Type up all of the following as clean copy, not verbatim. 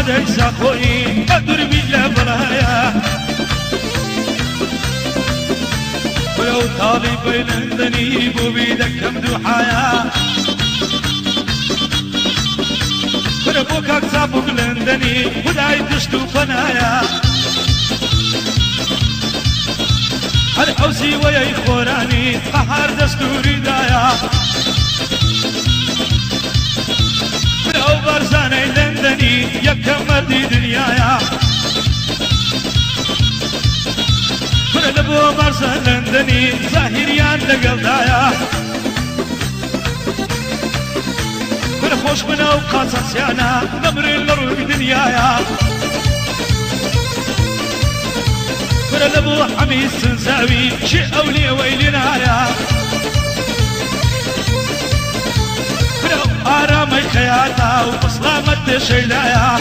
وديسا خوي قدر بيلا بلايا ولو طالب لندني بوبيدك كم دوحايا فربوك اكسابوك لندني وداي تشتو فنايا الحوسي ويا خوراني قهر دستوري دايا لو برزاني لندني يكم مردي دنيايا لبو برزان لندني ظاهريان لقل دايا خوش منا وقاصص يانا نمري لروق دنيايا لبو حميد سنساوي شيء أولي ويلنايا آرامي خياتا وبصلامة شيلايا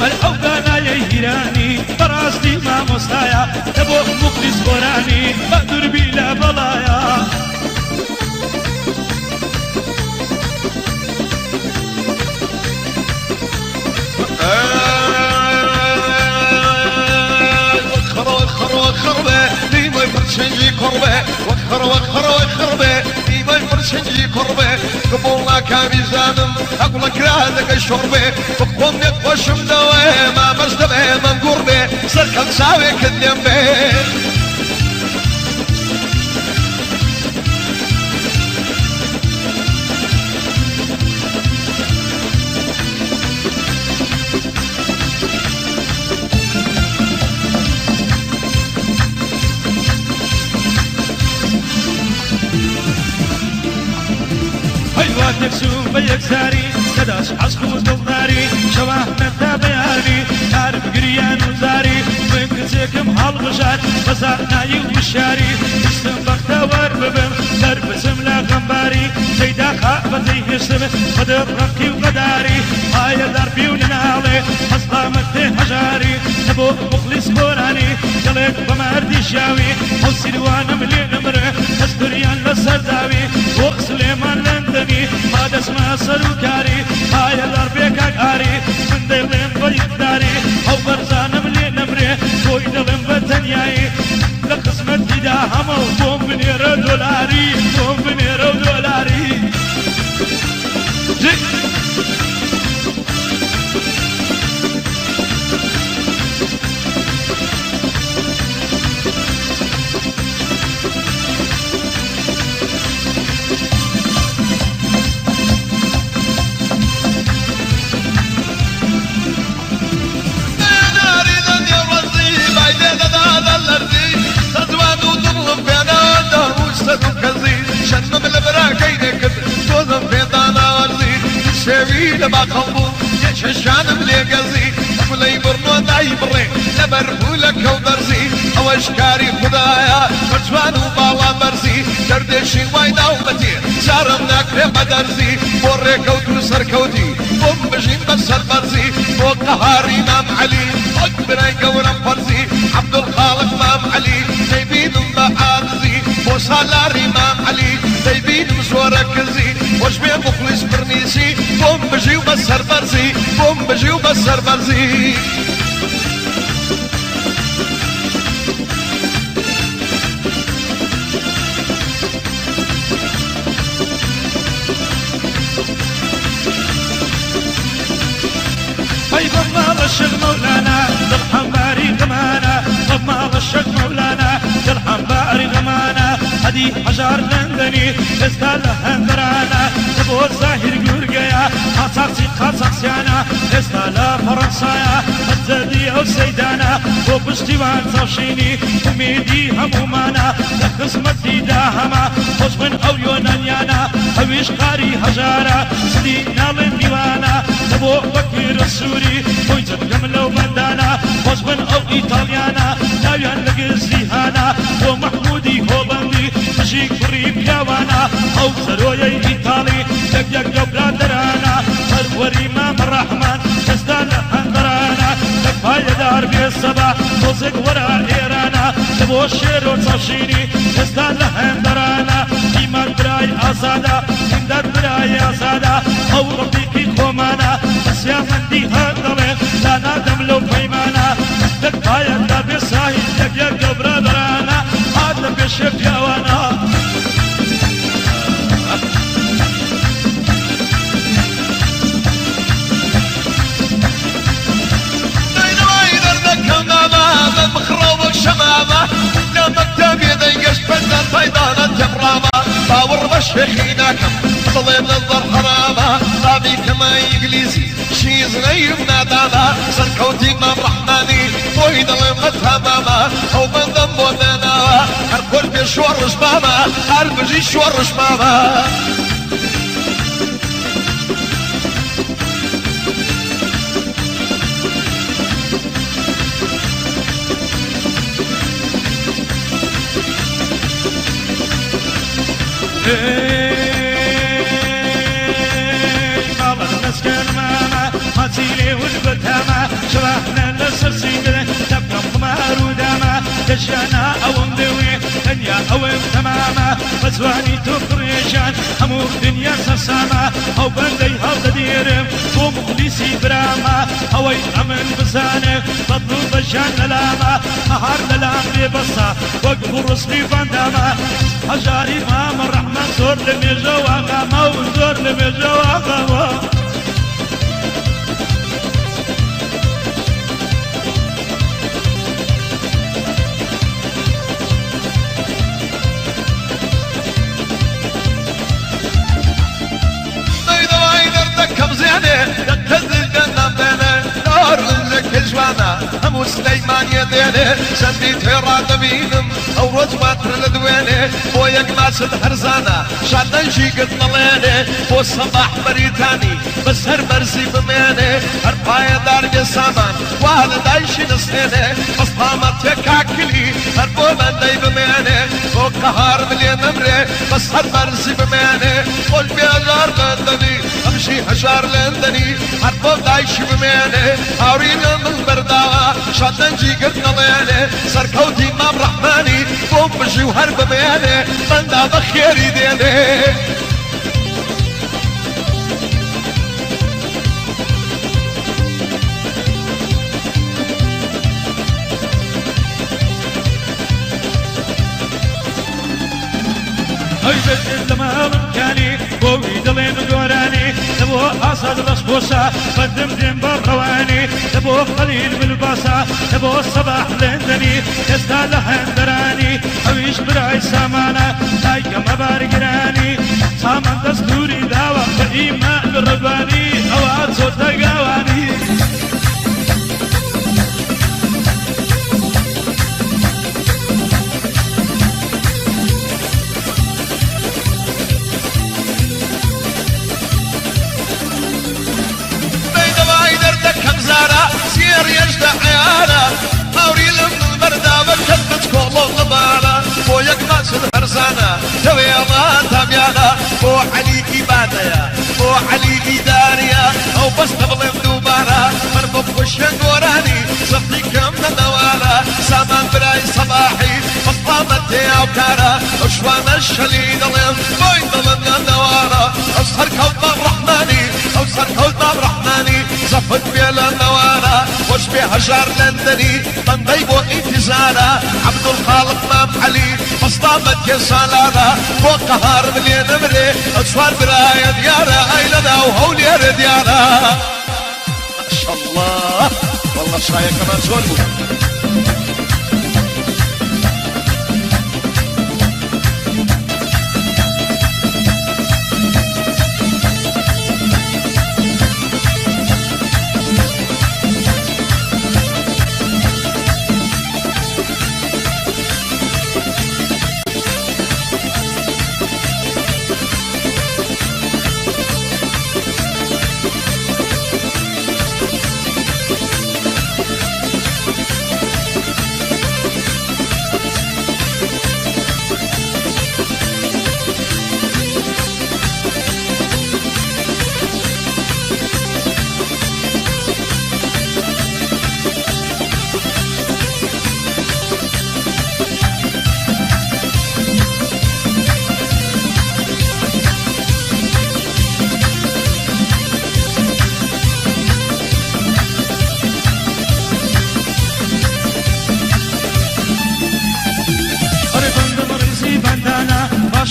الحوقانا يهيراني براستي ما مستايا لبو مخلص قراني بقدر بلا بلايا فرشنجي كربة وخر ديما فرشنجي كربة قبولنا كاميزانم أقول لك رادك الشربة بقوم نقوشم دوي ما مجدبه من قربة سركم ساوي كدم به نفسو بيكساري كداش عصق وزدلداري شواه نتا بياني عارف قريان وزاري ويمكن سيكم هالغشات بزارناي ومشاري اسم بغتا ورببم دربسم لا غنباري زيدا خاء زي هشتم قدر رقي وقداري هاي دربي وننالي أصلامتي هجاري نبو مخلص قراني قلت بمردي شاوي وسلوان ملي نمره استريان لسرداوي وسليمان لندني هذا اسمه سلوكاري هاي الأربيك أكاري من دلين بيقداري أو برزان ملي نمره كوي دلين بتنياي لقسمة ديدا همو بوم بنيرو دولاري بوم بنيرو دولاري لما قلبو يششان بلي قزي ولي برنو داي بري لبرفو لك ودرزي اوشكاري خدايا فرجوان وباوا برزي دردشي وايدا ومتي سارم ناكري بدرزي بوري كوتو سركوتي بوم بجين بسر برزي فوق قهار امام علي اكبري قورم فرزي عبد الخالق امام علي زيبين مبعادزي وصالار امام علي زيبين مزورك زي وشبي مخلص برنيسي بوم بجي وبسر برزي بوم بجي وبسر برزي هاي ضم الشيخ مولانا ضم باري غمانا ضم الشيخ مولانا ضم باري غمانا هدي حجار لندني استال هندرانا تبور زاهر قرقيا قاصص يانا استال فرنسايا الزدي او سيدانا وبشتوان صوشيني وميدي همومانا لخصمتي داهما خصبن او يونانيانا اويش قاري هجارا سدي نال ديوانا تبو بكير السوري ويزن جملو بندانا خصبن او ايطاليانا ناويان لقزيهانا ومحمودي هولندي تجيك بريب ياوانا او سروي ايطالي يك جبلا درانا سروري مام الرحمن تستان هندرانا كفاية دار بالصباح توزق ورا ايرانا تبو الشير وتصشيني تستان هندرانا ايمان براي اسادا امداد براي اسادا او ربيكي خومانا بس يا مندي هندلي لا نادم لو بيمانا لك بايا دابي ساهي لك يا قبر درانا هذا بشف يا وانا مخروبك شمامة لا مكتب يدي قش بدل فيضانة تبرامة باور بشيخيناكم طلب نظر حرامة طابي كما انجليزي شي صغير نادامة سنكوتي مام رحماني بويد المتها ماما او من ذنبو ذناوة هركل بيشورش ماما هربجي شورش ماما ماما المسكن ماما ما تسيلي والبتامة شبحنا نسر سيقل تبقى مخمار وداما دشانا او مدوي دنيا او تماما بزواني تفريشان همو دنيا سساما او بندي هاو تديرم بو مخلصي براما او امن بزانه فضلو بشان لاما اهار للام بيبصا وقفو رسمي فانداما هجاري ماما الرحمن زور لمي جواغا مو زور لمي جواغا همو سليمان يديني سميت هراد بينم او رجوات لدويني بو يقماس الحرزانة شادن شي قد نليني بو الصباح بريتاني بس هر مرزي بميني هر باية دار بيسامان والد عيشي نسيني مصطامت يكاكلي هر بو من دي بميني بو قهار مليون امري بس هر مرزي بميني قول بيجار لندني امشي هجار لندني هر بو دايشي بميني هاورين من برداوة شادن جي قد نليني سركوتي مام رحماني بوم بجي وهر بميني من دا بخيري ديني هيبت لما مكاني بوي دلين قراني تبو أسد الأصبوسة قدم جنب الرواني تبو قليل بالباسة تبو الصباح لندني يستاهل هندراني حويش براي سامانا تايك مبارك راني سامان دستوري داوة كإيمان بالرباني أواد صوت قواني سير يجد عيانا موري لمن البردابة كذبت كوغلو غبانا بو يقماس الهرزانا توي ما تابيانا بو علي إبادايا بو علي إداريا أو بس تبلم دوبانا من بفوش ينقوراني صفي كم ندوانا سامان براي صباحي مصطامتي أو كارا وشوان الشليد اليوم بوين ضمن ندوانا أصهر كوضا رحماني أصهر كوضا رحماني زفت بيلا نوانا وش بهجار لندني من ضيبو انتزانا عبد الخالق مام علي مصطامت يا سالانا وقهار مليون امري اصفار برايا ديارا ايلنا وهولي يا ديارا ما شاء الله والله شاية كمان زولبو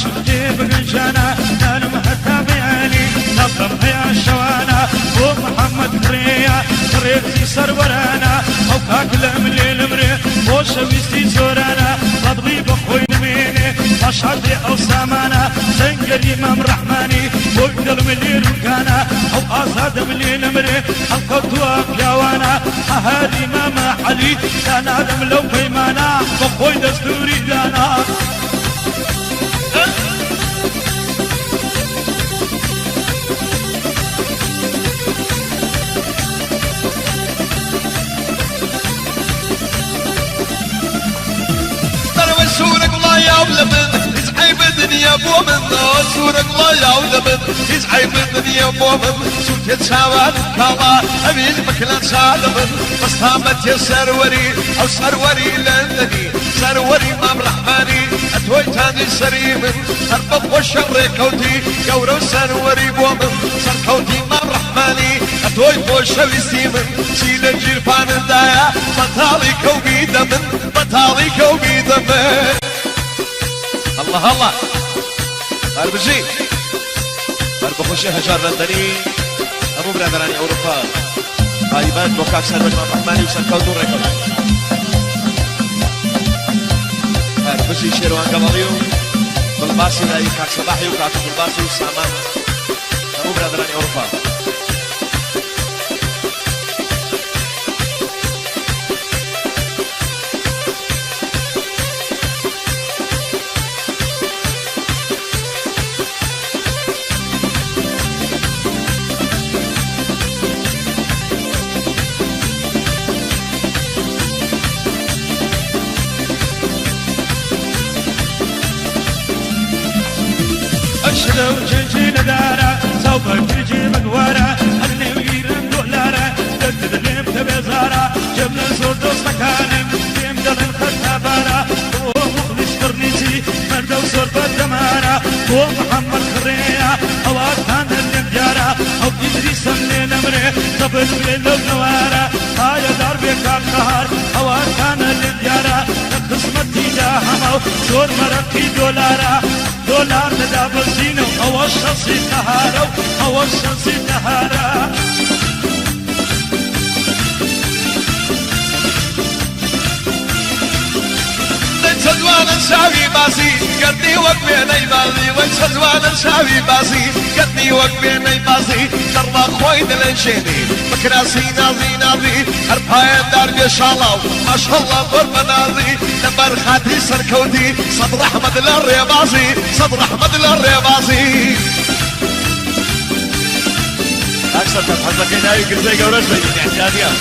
عاشقتي بقنجانا نالم حتى بياني نظم يا شوانا ومحمد كريا كريتي سرورانا او كاكل ملي المري وشويستي زورانا فضلي بخوي نميني مشهدي او سامانا زنقري امام رحماني وقدر ملي ركانا او ازاد ملي المري القطوة بياوانا اهالي ماما علي كان ادم لو بيمانا بخوي دستوري دانا سورك الله يا ولمن يزعي بالدنيا بومن سورك الله يا ولمن يزعي بالدنيا بومن سوت يتساوى كالا أبيل مكلا سالمن بس تامت يا سروري أو سروري لندني سروري مام رحماني أتوي تاني سريمن أربط والشر كوتي يورو سروري بومن سر كوتي مام رحماني أتوي بوشوي سيمن سيل الجيرفان الدايا بطالي كوبي دمن بطالي كوبي دمن الله الله أربجي أربخوشي هجار لندني أبو برادراني أوروبا غايبات بوكاك سربج مام رحماني وسر كوتو ريكولا أربجي شيروان قباليو بالباسي لاي كاك صباحي وكاك بالباسي وسامان أبو برادراني أوروبا لو جنجي ندارة سوف تجي مقوارة أغني ويرم دولارة دد دليم تبزارة جبنا زور دوست كانم ديم دلن خطابارة ومخلص فرنيسي مرد وزور بدمارة ومحمد خرية أواد كان النبجارة أو إدريس من نمرة قبل بلو نوارة هاي دار بكار نهار أواد كان النبجارة قسمتي جاهمو زور مرقي دولارة دولار لدا بزينو او الشخصي نهارو او الشخصي نهارا سدوانا شاوي باسي قدني وقبيني باسي وسدوانا شاوي باسي قدني وقبيني باسي دربا خوي دلنشيني مكراسي نازي نازي هربايا دار بيشالاو ما شاء الله ضرب نازي نمبر خاتي سركوتي صدر احمد للريباسي صدر احمد للريباسي اكثر كان حظك هنا يقول زي قورش بيجي احتياطيا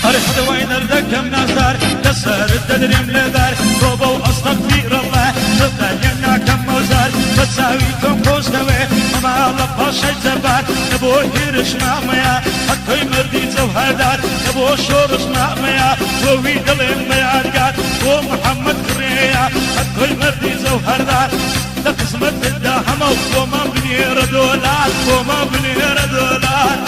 أرحد وين الرقم نازار كسر الدريم لدار توبة وأستغفر الله تبقى يمنع كم موزار بتساويكم كوستوي وما لباش الزبار نبو هيرش ماميا حتى مردي زوهدار نبو شورش ماميا ووي دلين ميارقار ومحمد كريا حتى مردي زوهدار لقسمت الدهمو وما بنير دولار وما بنير دولار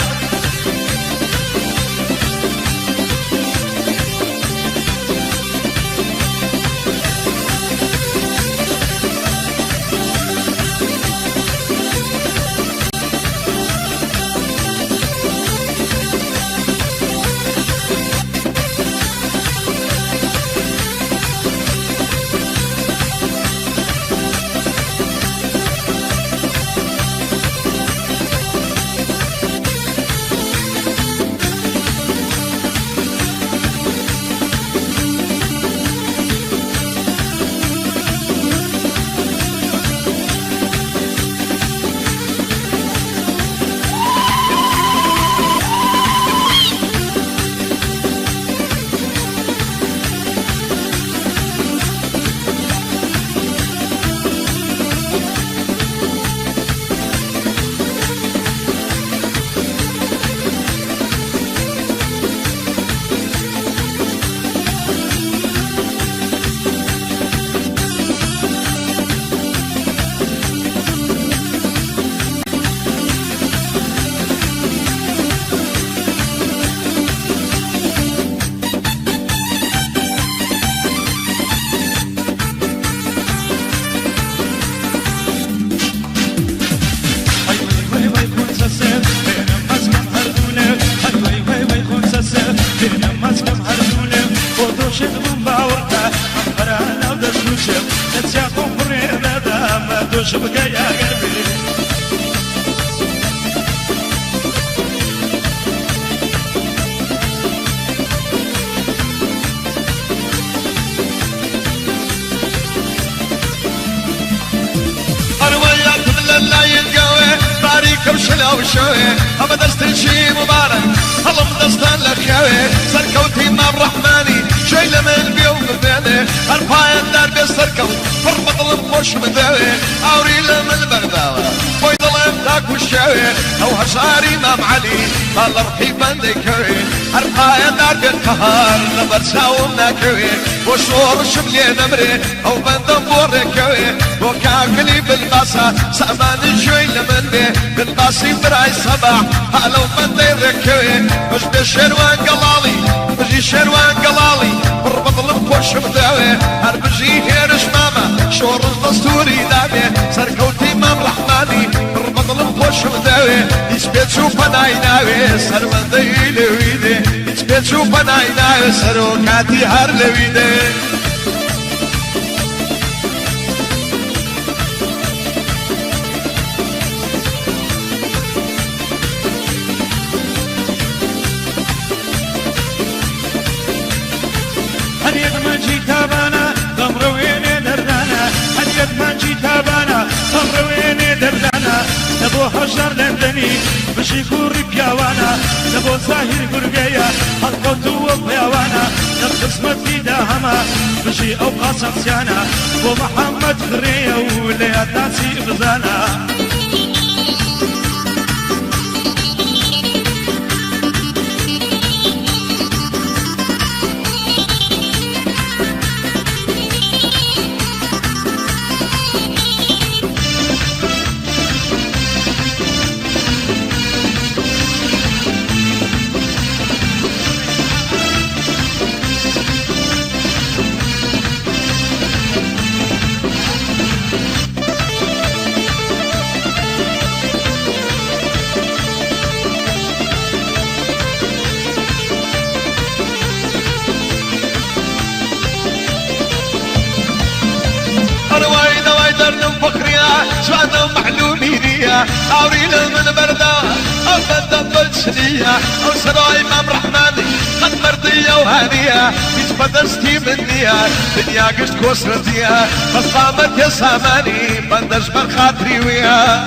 شغل باوركا أمبرانا ودشوشم نتساقم فرينا دام دوش بقى يا قلبي لا يلقوي باريك وشلا وشوي أما دستنشي مبارك الله مدستان لخيوي سركوتي ما برحماني شايلة من بيوم بذيني الفاين دار بيسركو فربط الموش مذوي أوريلا من بغداوة ويضل امتاك وشوي أو هشاري مام علي قال رحيبا ديكوي الفاين دار بيتكهار لبرساوم ناكوي وشور شملي نمري أو بندم بوركوي وكاكلي بالباسة سامان شوي لمن بي بالباسي براي صباح هلو بندي ركوي مش بشروان قلالي بجي شروان قلالي بربط البوش مداوي هربجي هيرش ماما شور الدستوري دامي سركوتي مام رحماني بربط البوش مداوي يسبيت شوف انا يناوي سر مندي لويدي يسبيت شوف انا يناوي سروكاتي هر لويدي نبو حجر لندني بشي كوري بياوانا نبو زاهر قرقيا حلقوتو وبياوانا نبقسمت في داهما بشي او قاسم سيانا ومحمد خريا وليا تاسي بزانا شوانا معلومينية أورينا من بردا أو بدأ بالشنية أو سراي إمام رحماني خد مرضية وهانية يتفدستي منية دنيا قشت كوسرتية بس قامت يا ساماني بندش بالخاطري ويا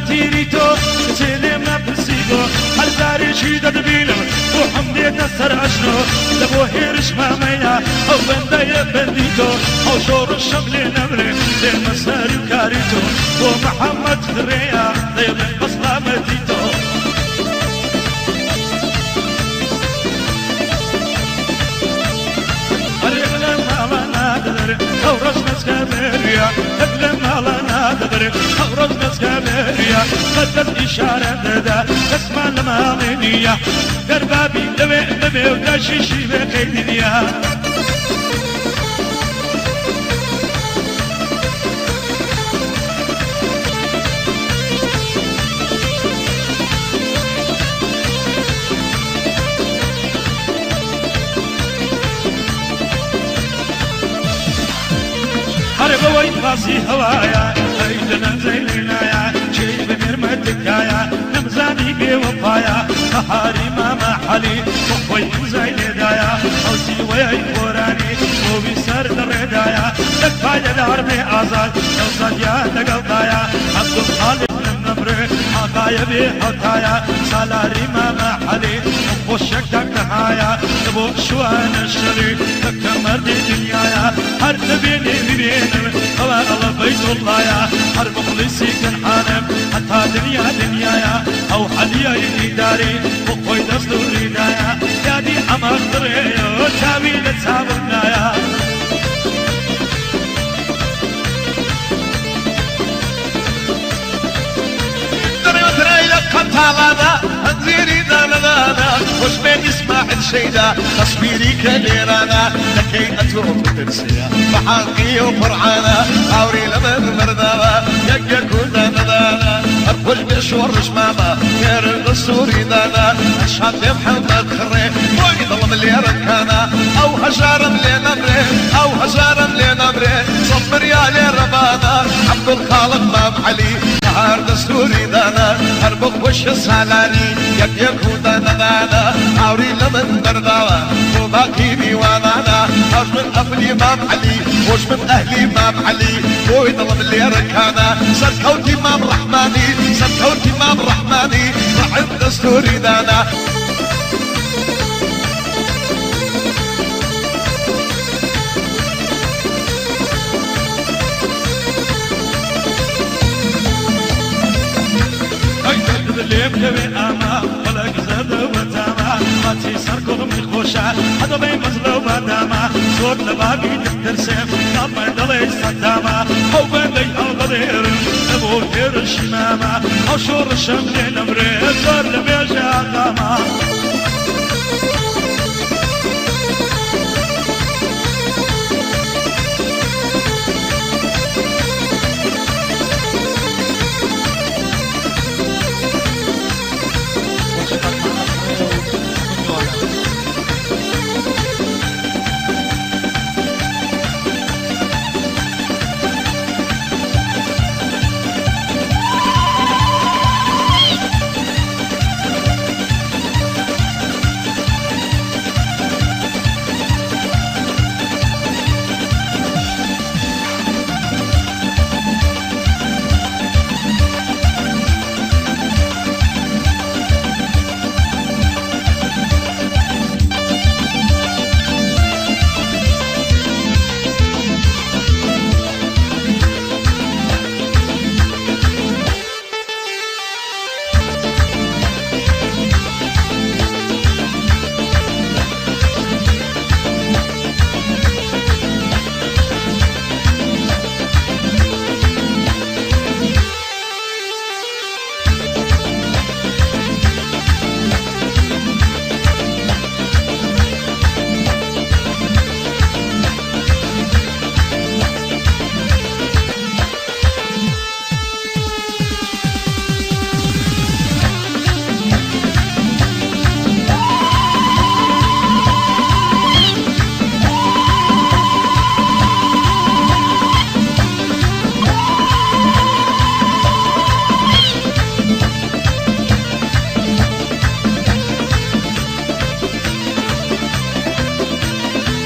تيريتو سينما بسيبو هالداري شيدة دبيلو وحمدي نصر عشنو لبو هيرش مامينا او بندايا بنديتو او شور الشمل نمري لمساري وكاريتو ومحمد خريا ليبن بصلا مديتو قريب لما لا نادر او رسمس كاميريا لما لا نادر او رسمس كاميريا بدت إشارة دا اسمع المامينية دربابي لبي وداشيشي بقيدنيا حرب وين راسي هوايا عيدنا زيننا يا شي بمرمتك يا نمزاني بوفايا نهاري ما محلي وخوي زين دايا اوسي وياي قراني وبيسر الردايا لك دار بآزاد اوصل يا تقلقايا عبد الخالق النمر حقايا بحطايا سالاري ما محلي وخوشك دك نهايا تبو شوان الشري لك مرد دنيايا حرب بيني ببين هوا الله بيت الله يا حرب مخلصي كان حانم حتى دنيايا او حليا يدي داري وخوي دستوري دايا يا دي عمر دريو تابي لتسابقنا يا خوشبين اسماعيل شيدا تصويري كليرانا لكي أتوب ترسيا بحقي وفرعانا أوري لمن مردانا يكون دانا أركل بشور شماما غير القصوري دانا أشهد محمد خري ويضل اللي ركانا أو هجارم لنمري أو هجارم لنمري صف ريالي ربانا عبد الخالق مام علي نهار دستوري دانا هربق وش سالاني يكون دانا أوري لمن درداوا وباقي بيوانانا هاش من أهلي مام علي وش من أهلي مام علي ويضل اللي ركانا سركوتي مام رحماني سركوتي مام رحماني رعب دستوري دانا اللي بكوي أما ولا قزاد وتاما ماتي سركو من خوشا هذا بين مزلو بداما صور لبابي ترسم كامر دلي ستاما أو بندي أو غدير أبو هير الشمامة أو شور الشمل نمري صور لبيجا قاما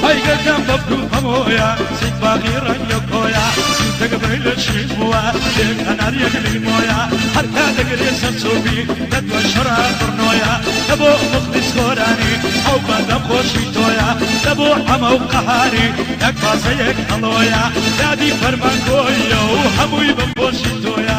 هاي قدام ببدو فمويا سيد باغيرا يكويا سيد قبيل الشيبوا ليك هنار يقلي مويا حركا دقري سنسوبي تدوى شرا برنويا تبو مقدس خوراني او بدا خوشي تويا تبو حمو قهاري يك باسيك هلويا دادي فرمان كويا وحموي ببوشي تويا